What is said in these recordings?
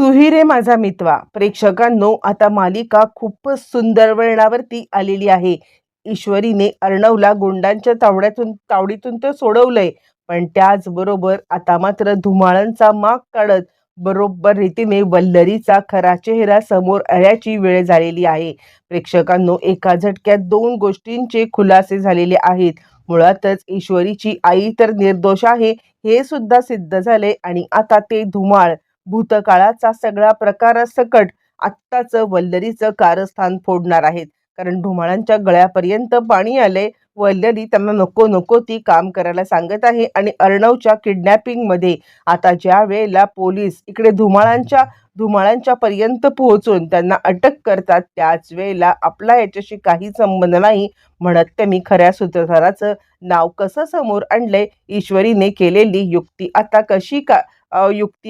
तुही रे माझा मितवा प्रेक्षकांनो, आता मालिका खूपच सुंदर वळणावरती आलेली आहे. ईश्वरीने अर्णवला गुंडांच्या तावडीतून तर सोडवलंय, पण त्याचबरोबर आता मात्र धुमाळांचा माग काढत बरोबर रीतीने वल्लरीचा खरा चेहरा समोर येण्याची वेळ झालेली आहे. प्रेक्षकांनो, एका झटक्यात दोन गोष्टींचे खुलासे झालेले आहेत. मुळातच ईश्वरीची आई तर निर्दोष आहे हे सुद्धा सिद्ध झाले आणि आता ते धुमाळ भूतकाळाचा सगळा प्रकारासकट आत्ताचं वल्लरीचं कारस्थान फोडणार आहेत. कारण धुमाळांच्या गळ्यापर्यंत पाणी आले. वल्लरी त्यांना नको नको ती काम करायला सांगत आहे आणि अर्णवच्या किडनॅपिंग मध्ये आता ज्या वेळेला पोलीस इकडे धुमाळांच्या पर्यंत पोहोचून त्यांना अटक करतात, त्याच वेळेला आपला याच्याशी काही संबंध नाही म्हणत त्यांनी खऱ्या सूत्रधाराचं नाव कसं समोर आणलंय, ईश्वरीने केलेली युक्ती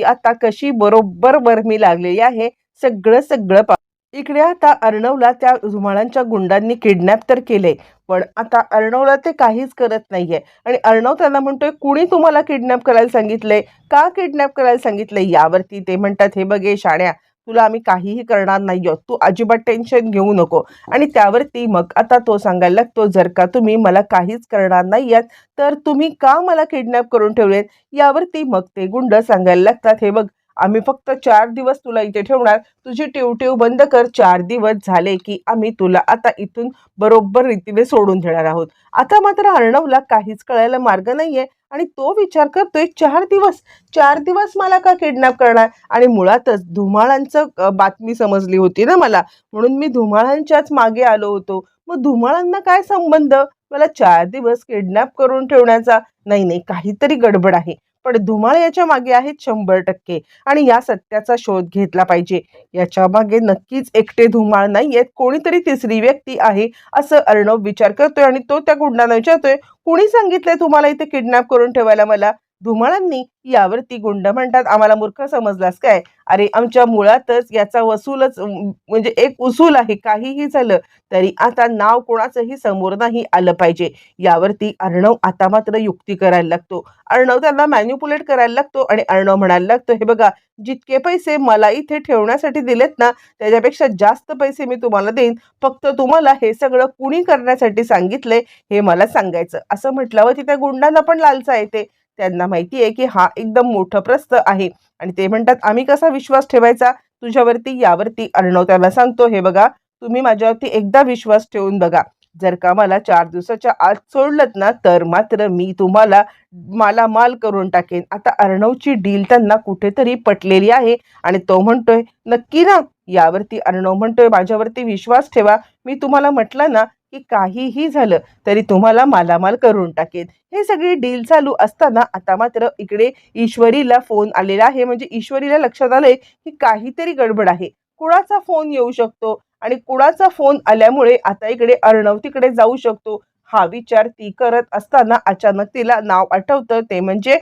आता कशी बरोबर वर्मी लागलेली आहे, सगळं सगळं इकडे आता अर्णवला त्या धुमाळांच्या गुंडांनी किडनॅप तर केले, पण आता अर्णवला ते काहीच करत नाहीये. आणि अर्णव त्यांना म्हणतोय, कुणी तुम्हाला किडनॅप करायला सांगितलंय, का किडनॅप करायला सांगितलंय? यावरती ते म्हणतात, हे बघे शाण्या, तुला आम्ही काहीही करणार नाही आहोत, तू अजिबात टेन्शन घेऊ नको. आणि त्यावरती मग आता तो सांगायला लागतो, जर का तुम्ही मला काहीच करणार नाही आहात तर तुम्ही का मला किडनॅप करून ठेवलेत? यावरती मग ते गुंड सांगायला लागतात, हे बघ, आम्ही फक्त 4 दिवस तुला इथे ठेवणार, तुझी टिवटिव बंद कर. 4 दिवस झाले की आम्ही तुला आता इथून बरोबर रीतीने सोडून देणार आहोत. आता मात्र अर्णवला काहीच कळायला मार्ग नाहीये आणि तो विचार करतोय, 4 दिवस मला का किडनॅप करणार? आणि मुळातच धुमाळांचं बातमी समजली होती ना मला, म्हणून मी धुमाळांच्याच मागे आलो होतो. मग धुमाळांना काय संबंध मला 4 दिवस किडनॅप करून ठेवण्याचा? नाही नाही, काहीतरी गडबड आहे. पण धुमाळ याच्या मागे आहेत 100%, आणि या सत्याचा शोध घेतला पाहिजे. याच्या मागे नक्कीच एकटे धुमाळ नाहीयेत, कोणीतरी तिसरी व्यक्ती आहे असं अर्णव विचार करतोय. आणि तो त्या गुंडांना विचारतोय, कुणी सांगितलंय तुम्हाला इथे किडनॅप करून ठेवायला मला? धुमाळांनी. यावरती गुंड म्हणतात, आम्हाला मूर्ख समजलास काय? अरे आमच्या मुळातच याचा वसूलच म्हणजे एक उसूल आहे, काहीही झालं तरी आता नाव कोणाचंही समोर नाही आलं पाहिजे. यावरती अर्णव आता मात्र युक्ती करायला लागतो. अर्णव त्यांना मॅन्युपुलेट करायला लागतो आणि अर्णव म्हणायला लागतो, हे बघा, जितके पैसे मला इथे ठेवण्यासाठी दिलेत ना, त्याच्यापेक्षा जास्त पैसे मी तुम्हाला देईन, फक्त तुम्हाला हे सगळं कुणी करण्यासाठी सांगितलंय हे मला सांगायचं. असं म्हटल्यावर त्या गुंडांना पण लालसा येते. त्यांना माहिती आहे की हा एकदम मोठं प्रश्न आहे आणि ते म्हणतात, आम्ही कसा विश्वास ठेवायचा तुझ्यावरती? यावरती अर्णव त्याला सांगतो, हे बघा, तुम्ही माझ्यावरती एकदा विश्वास ठेवून बघा. जर का मला 4 दिवसाच्या आत सोडलत ना, तर मात्र मी तुम्हाला मालामाल करून टाकेन. आता अर्णवची डील त्यांना कुठेतरी पटलेली आहे आणि तो म्हणतोय, नक्की ना? यावरती अर्णव म्हणतोय, माझ्यावरती विश्वास ठेवा, मी तुम्हाला म्हटलं ना की काहीही झालं तरी तुम्हाला मालामाल करून टाकेन. हे सगळी डील चालू असताना आता मात्र इकडे ईश्वरीला फोन आलेला आहे. म्हणजे ईश्वरीला लक्षात आलंय की काहीतरी गडबड आहे. कुणाचा फोन येऊ शकतो आणि कुणाचा फोन आल्यामुळे आता इकडे अर्णव तिकडे जाऊ शकतो, हा विचार ती करत असताना अचानक तिला नाव आठवतं, ते म्हणजे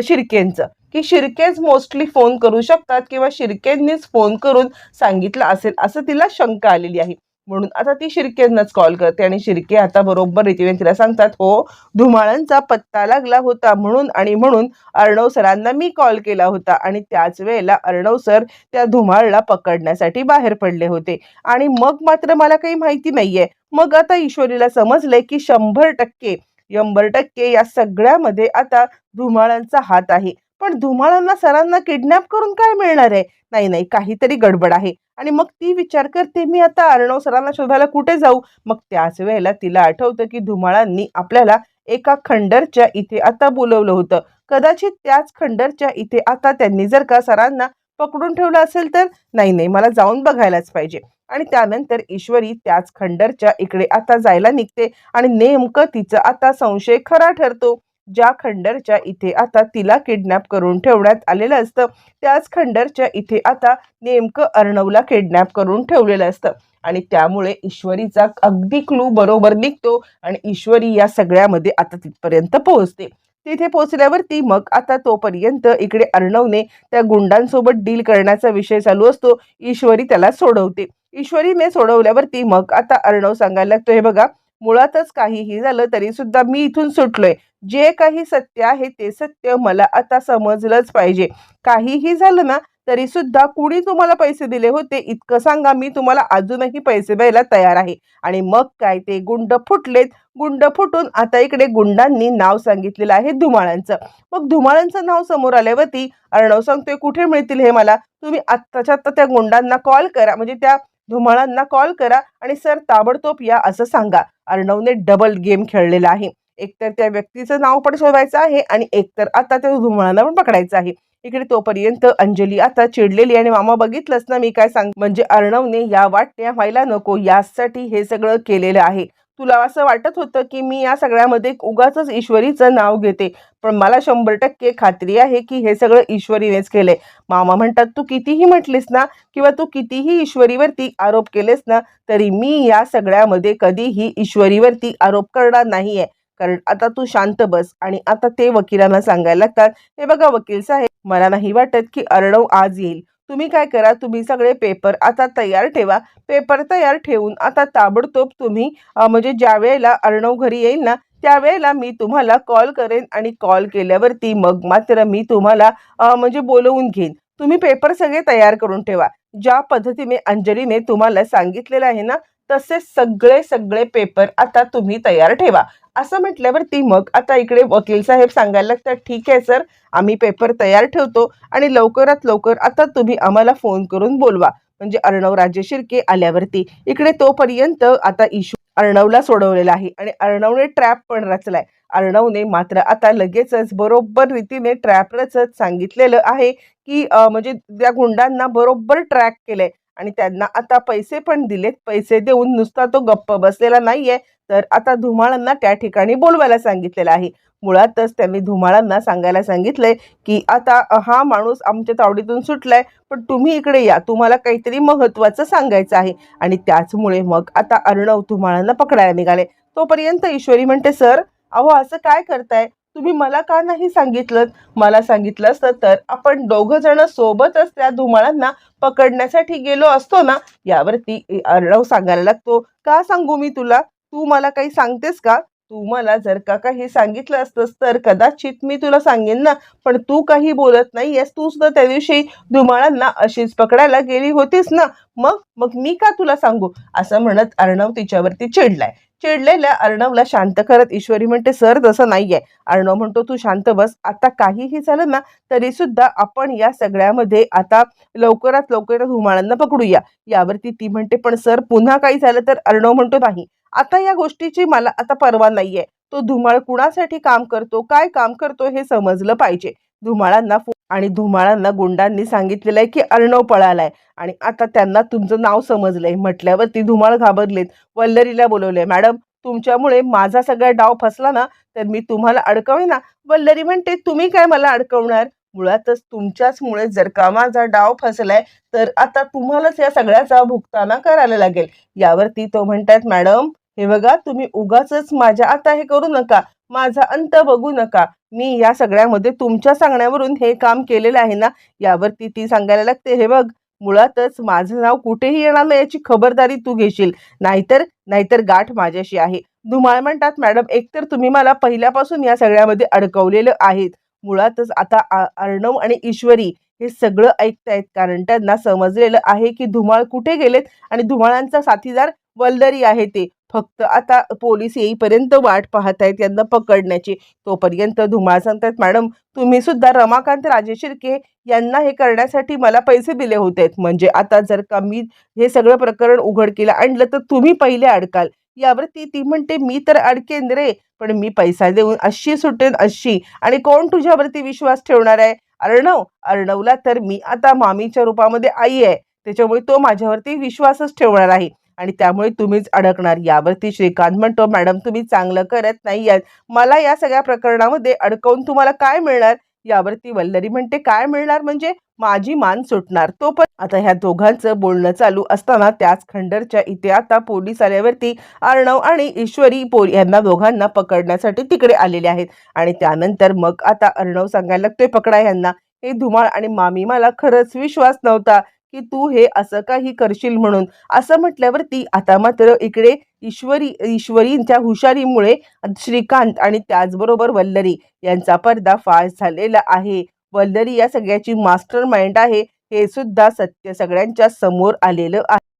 शिर्केंचं. की शिर्केच मोस्टली फोन करू शकतात किंवा शिर्केंनीच फोन करून सांगितलं असेल असं तिला शंका आलेली आहे. म्हणून आता ती शिर्केंनाच कॉल करते आणि शिर्के आता बरोबर रीतीने तिला सांगतात, हो, धुमाळांचा पत्ता लागला होता म्हणून अर्णव सरांना मी कॉल केला होता आणि त्याच वेळेला अर्णव सर त्या धुमाळला पकडण्यासाठी बाहेर पडले होते आणि मग मात्र मला काही माहिती नाहीये. मग आता ईश्वरीला समजलंय की 100% या सगळ्यामध्ये आता धुमाळांचा हात आहे. पण धुमाळांना सरांना किडनॅप करून काय मिळणार आहे? नाही नाही, काहीतरी गडबड आहे. आणि मग ती विचार करते, मी आता अर्णव सरांना शोधायला कुठे जाऊ? मग त्याच वेळेला तिला आठवतं की धुमाळांनी आपल्याला एका खंडरच्या इथे आता बोलवलं होतं. कदाचित त्याच खंडरच्या इथे आता त्यांनी जर का सरांना पकडून ठेवलं असेल तर? नाही नाही, मला जाऊन बघायलाच पाहिजे. आणि त्यानंतर ईश्वरी त्याच खंडरच्या इकडे आता जायला निघते आणि नेमकं तिचं आता संशय खरा ठरतो. ज्या खंडरच्या इथे आता तिला किडनॅप करून ठेवण्यात आलेलं असतं, त्याच खंडरच्या इथे आता नेमकं अर्णवला किडनॅप करून ठेवलेलं असतं. आणि त्यामुळे ईश्वरीचा अगदी क्लू बरोबर निघतो आणि ईश्वरी या सगळ्यामध्ये आता तिथपर्यंत पोहोचते. तिथे पोहोचल्यावरती मग आता तोपर्यंत इकडे अर्णवने त्या गुंडांसोबत डील करण्याचा विषय चालू असतो. ईश्वरी त्याला सोडवते. ईश्वरीने सोडवल्यावरती मग आता अर्णव सांगायला लागतो, हे बघा, मुळातच काहीही झालं तरी सुद्धा मी इथून सुटलोय. जे काही सत्य आहे ते सत्य मला आता समजलंच पाहिजे. काहीही झालं ना तरी सुद्धा कुणी तुम्हाला पैसे दिले होते इतकं सांगा, मी तुम्हाला अजूनही पैसे द्यायला तयार आहे. आणि मग काय ते गुंड फुटलेत. गुंड फुटून आता इकडे गुंडांनी नाव सांगितलेलं आहे धुमाळांचं. मग धुमाळांचं नाव समोर आल्यावरती अर्णव सांगतोय, कुठे मिळतील हे मला? तुम्ही आत्ताच्या आत्ता त्या गुंडांना कॉल करा, म्हणजे त्या धुमाळांना कॉल करा आणि सर ताबडतोब या असं सांगा. अर्णवने डबल गेम खेळलेला आहे. एकतर त्या व्यक्तीचं नाव पण शोधायचं आहे आणि एकतर आता त्या धुमाळांना पण पकडायचं आहे. इकडे तोपर्यंत अंजली आता चिडलेली आणि मामा बघितलंच ना मी काय सांग, म्हणजे अर्णवने या वाटण्या व्हायला नको यासाठी हे सगळं केलेलं आहे. तुला असं वाटत होतं की मी या सगळ्यामध्ये उगाचच ईश्वरीचं नाव घेते, पण मला 100% खात्री आहे की हे सगळं ईश्वरीनेच केलंय. मामा म्हणतात, तू कितीही म्हटलीस ना किंवा तू कितीही ईश्वरीवरती आरोप केलेस ना, तरी मी या सगळ्यामध्ये कधीही ईश्वरीवरती आरोप करणार नाहीये. कारण आता तू शांत बस. आणि आता ते वकिलांना सांगायला लागतात, हे बघा वकील साहेब, मला नाही वाटत की अर्णव आज येईल. तुम्ही काय करा, तुम्ही सगळे पेपर आता तयार ठेवा. पेपर तयार ठेवून आता ताबडतोब तुम्ही म्हणजे ज्या वेळेला अर्णव घरी येईल ना त्यावेळेला मी तुम्हाला कॉल करेन आणि कॉल केल्यावरती मग मात्र मी तुम्हाला म्हणजे बोलवून घेईन. तुम्ही पेपर सगळे तयार करून ठेवा. ज्या पद्धतीने अंजलीने तुम्हाला सांगितलेलं आहे ना तसे सगळे सगळे पेपर आता तुम्ही तयार ठेवा. असं म्हटल्यावरती मग आता इकडे वकील साहेब सांगायला लागतात, ठीक आहे सर, आम्ही पेपर तयार ठेवतो आणि लवकरात लवकर आता तुम्ही आम्हाला फोन करून बोलवा, म्हणजे अर्णव राजे शिर्के आल्यावरती. इकडे तोपर्यंत आता इशू अर्णवला सोडवलेला आहे आणि अर्णवने ट्रॅप पण रचलाय. अर्णवने मात्र आता लगेचच बरोबर रीतीने ट्रॅप रचत सांगितलेलं आहे की म्हणजे त्या गुंडांना बरोबर ट्रॅक केलंय आणि त्यांना आता पैसे पण दिलेत. पैसे देऊन नुसता तो गप्प बसलेला नाहीये, तर आता धुमाळांना त्या ठिकाणी बोलवायला सांगितलेलं आहे. मुळातच त्यांनी धुमाळांना सांगायला सांगितलंय की आता हा माणूस आमच्या तावडीतून सुटलाय, पण तुम्ही इकडे या, तुम्हाला काहीतरी महत्त्वाचं सांगायचं आहे. आणि त्याचमुळे मग आता अर्णव धुमाळांना पकडायला निघाले. तोपर्यंत ईश्वरी म्हणते, सर अहो असं काय करताय? तुम्ही मला का नाही सांगितलं? मला सांगितलं असतं तर आपण दोघं जण सोबतच त्या धुमाळांना पकडण्यासाठी गेलो असतो ना. यावरती अर्णव सांगायला लागतो, का सांगू मी तुला? तू मला काही सांगतेस का? तू मला जर का काही सांगितलं असतंस तर कदाचित मी तुला सांगेन ना, पण तू काही बोलत नाहीयेस. तू सुद्धा त्या दिवशी धुमाळांना अशीच पकडायला गेली होतीस ना, मग मग मी का तुला सांगू? असं म्हणत अर्णव तिच्यावरती चिडलाय. चिडलेल्या अर्णवला शांत करत ईश्वरी म्हणते, सर तसं नाहीये. अर्णव म्हणतो, तू शांत बस. आता काहीही झालं ना तरी सुद्धा आपण या सगळ्यामध्ये आता लवकरात लवकर धुमाळांना पकडूया. यावरती ती म्हणते, पण सर पुन्हा काही झालं तर? अर्णव म्हणतो, नाही, आता या गोष्टीची मला आता पर्वा नाहीये. तो धुमाळ कुणासाठी काम करतो, काय काम करतो हे समजलं पाहिजे. धुमाळांना गुंडांनी सांगितलेलं आहे की अर्णव पळालाय आणि आता त्यांना तुमचं नाव समजलंय म्हटल्यावरती धुमाळ घाबरलेत. वल्लरीला बोलवलंय, मॅडम तुमच्यामुळे माझा सगळा डाव फसला ना तर मी तुम्हाला अडकवे ना. वल्लरी म्हणते, तुम्ही काय मला अडकवणार? मुळातच तुमच्याचमुळे जर का माझा डाव फसलाय तर आता तुम्हालाच या सगळ्याचा भुगताना करायला लागेल. यावरती तो म्हणतात, मॅडम हे बघा, तुम्ही उगाचच माझ्या आता हे करू नका, माझा अंत बघू नका. मी या सगळ्यामध्ये तुमच्या सांगण्यावरून हे काम केलेलं आहे ना. यावरती ती सांगायला लागते, हे बघ, मुळातच माझं नाव कुठेही येणार नाही याची खबरदारी तू घेशील, नाहीतर नाहीतर गाठ माझ्याशी आहे. धुमाळ म्हणतात, मॅडम एकतर तुम्ही मला पहिल्यापासून या सगळ्यामध्ये अडकवलेलं आहेत. मुळातच आता अर्णव आणि ईश्वरी हे सगळं ऐकतायत, कारण त्यांना समजलेलं आहे की धुमाळ कुठे गेलेत आणि धुमाळांचा साथीदार वल्लरी आहे. ते फक्त आता पोलीस येईपर्यंत वाट पाहतायत यांना पकडण्याची. तोपर्यंत धुमाळ सांगतात, मॅडम तुम्ही सुद्धा रमाकांत राजे शिर्के यांना हे करण्यासाठी मला पैसे दिले होते, म्हणजे आता जर का मी हे सगळं प्रकरण उघडकीला आणलं तर तुम्ही पहिले अडकाल. यावरती ती म्हणते, मी तर अडकेन रे, पण मी पैसा देऊन अशी सुटेन अशी. आणि कोण तुझ्यावरती विश्वास ठेवणार आहे? अर्णव. अर्णवला तर मी आता मामीच्या रूपामध्ये आई आहे, त्याच्यामुळे तो माझ्यावरती विश्वासच ठेवणार आहे आणि त्यामुळे तुम्हीच अडकणार. यावरती श्रीकांत म्हणतो, मॅडम तुम्ही चांगलं करत नाही आहात, मला या सगळ्या प्रकरणामध्ये अडकवून तुम्हाला काय मिळणार? यावरती वल्लरी म्हणते, काय मिळणार म्हणजे माझी मान सुटणार. तो पण आता ह्या दोघांचं बोलणं चालू असताना त्याच खंडरच्या इथे आता पोलीस आल्यावरती अर्णव आणि ईश्वरी यांना दोघांना पकडण्यासाठी तिकडे आलेले आहेत. आणि त्यानंतर मग आता अर्णव सांगायला लागतोय, पकडा यांना. हे धुमाळ आणि मामी, मला खरंच विश्वास नव्हता की तू हे असं काही करशील म्हणून. असं म्हटल्यावरती आता मात्र इकडे ईश्वरींच्या हुशारीमुळे श्रीकांत आणि त्याचबरोबर वल्लरी यांचा पर्दाफाश झालेला आहे. वल्लरी या सगळ्याची मास्टर माइंड आहे हे सुद्धा सत्य सगळ्यांच्या समोर आलेलं आहे.